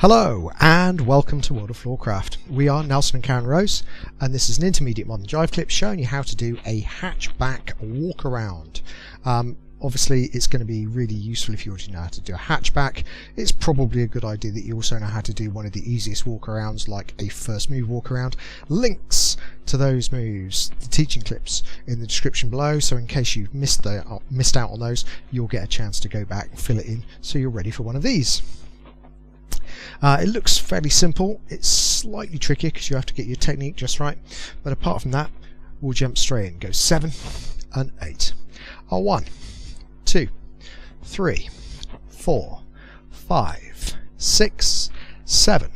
Hello and welcome to World of Floorcraft. We are Nelson and Karen Rose, and this is an Intermediate Modern Jive Clip showing you how to do a hatchback walkaround. Obviously it's going to be really useful if you already know how to do a hatchback. It's probably a good idea that you also know how to do one of the easiest walkarounds, like a first move walkaround. Links to those moves, the teaching clips, in the description below, so in case you've missed out on those, you'll get a chance to go back and fill it in so you're ready for one of these. It looks fairly simple. It's slightly tricky because you have to get your technique just right, but apart from that, we'll jump straight in. Go 7 and 8. 1, 2, 3, 4, 5, 6, 7,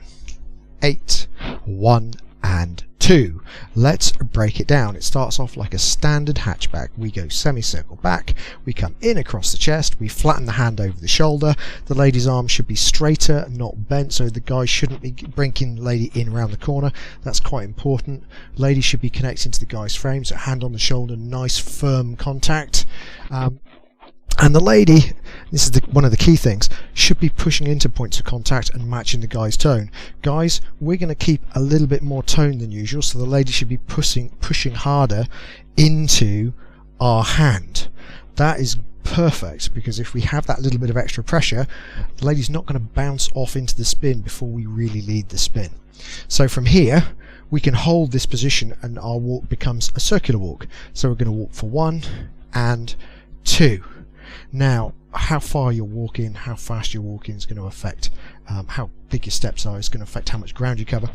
8, 1 and 2. Let's break it down. It starts off like a standard hatchback. We go semicircle back, we come in across the chest, we flatten the hand over the shoulder. The lady's arm should be straighter, not bent, so the guy shouldn't be bringing the lady in around the corner. That's quite important. Lady should be connecting to the guy's frame, so hand on the shoulder, nice firm contact. And the lady, this is one of the key things, should be pushing into points of contact and matching the guy's tone. Guys, we're going to keep a little bit more tone than usual, so the lady should be pushing harder into our hand. That is perfect, because if we have that little bit of extra pressure, the lady's not going to bounce off into the spin before we really lead the spin. So from here, we can hold this position and our walk becomes a circular walk. So we're going to walk for 1 and 2. Now, how far you're walking, how fast you're walking is going to affect how big your steps are. It's going to affect how much ground you cover.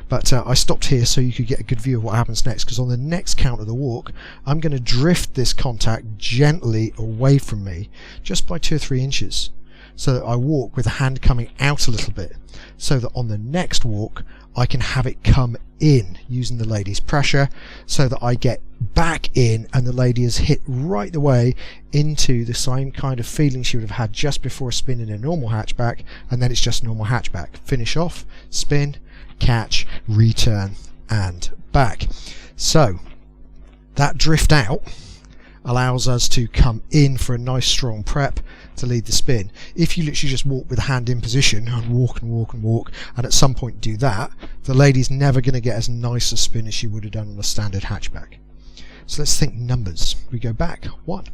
But I stopped here so you could get a good view of what happens next, because on the next count of the walk, I'm going to drift this contact gently away from me, just by 2 or 3 inches, so that I walk with the hand coming out a little bit, so that on the next walk I can have it come in using the lady's pressure, so that I get back in and the lady is hit right the way into the same kind of feeling she would have had just before spinning a normal hatchback, and then it's just normal hatchback. Finish off, spin, catch, return and back. So that drift out allows us to come in for a nice strong prep to lead the spin. If you literally just walk with the hand in position and walk and walk and walk, and at some point do that, the lady's never going to get as nice a spin as she would have done on a standard hatchback. So let's think numbers. We go back 1,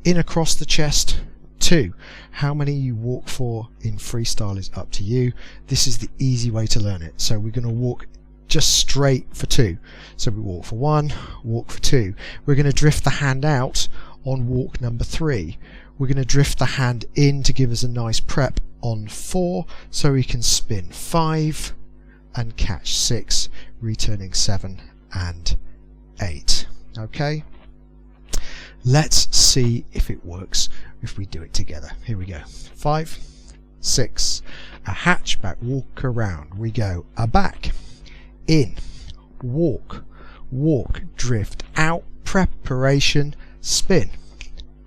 in across the chest 2. How many you walk for in freestyle is up to you. This is the easy way to learn it. So we're going to walk just straight for 2. So we walk for 1, walk for 2. We're going to drift the hand out on walk number 3. We're going to drift the hand in to give us a nice prep on 4, so we can spin 5 and catch 6, returning 7 and 8. Okay, let's see if it works if we do it together. Here we go. 5, 6, a hatchback walk around. We go a back, in, walk, walk, drift out, preparation, spin,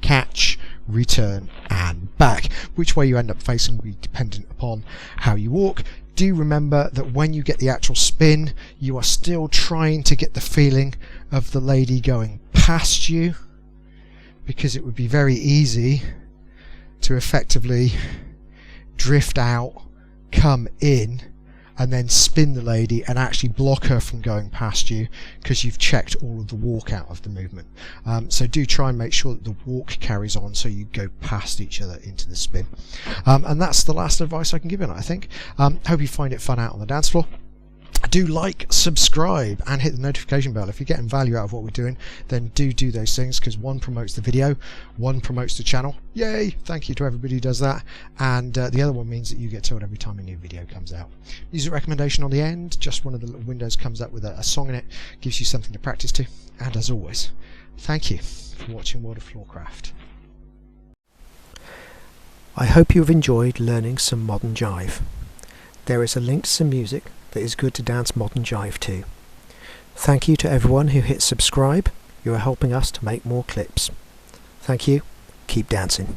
catch, return and back. Which way you end up facing will be dependent upon how you walk. Do remember that when you get the actual spin, you are still trying to get the feeling of the lady going past you, because it would be very easy to effectively drift out, come in and then spin the lady and actually block her from going past you, because you've checked all of the walk out of the movement. So do try and make sure that the walk carries on so you go past each other into the spin. And that's the last advice I can give you, I think. Hope you find it fun out on the dance floor. Do like, subscribe and hit the notification bell. If you're getting value out of what we're doing, then do those things, because 1 promotes the video, 1 promotes the channel. Yay! Thank you to everybody who does that. And the other one means that you get told every time a new video comes out. Music recommendation on the end. Just one of the little windows comes up with a song in it, gives you something to practice to. And as always, thank you for watching World of Floorcraft. I hope you have enjoyed learning some modern jive. There is a link to some music that is good to dance modern jive to. Thank you to everyone who hit subscribe. You are helping us to make more clips. Thank you. Keep dancing.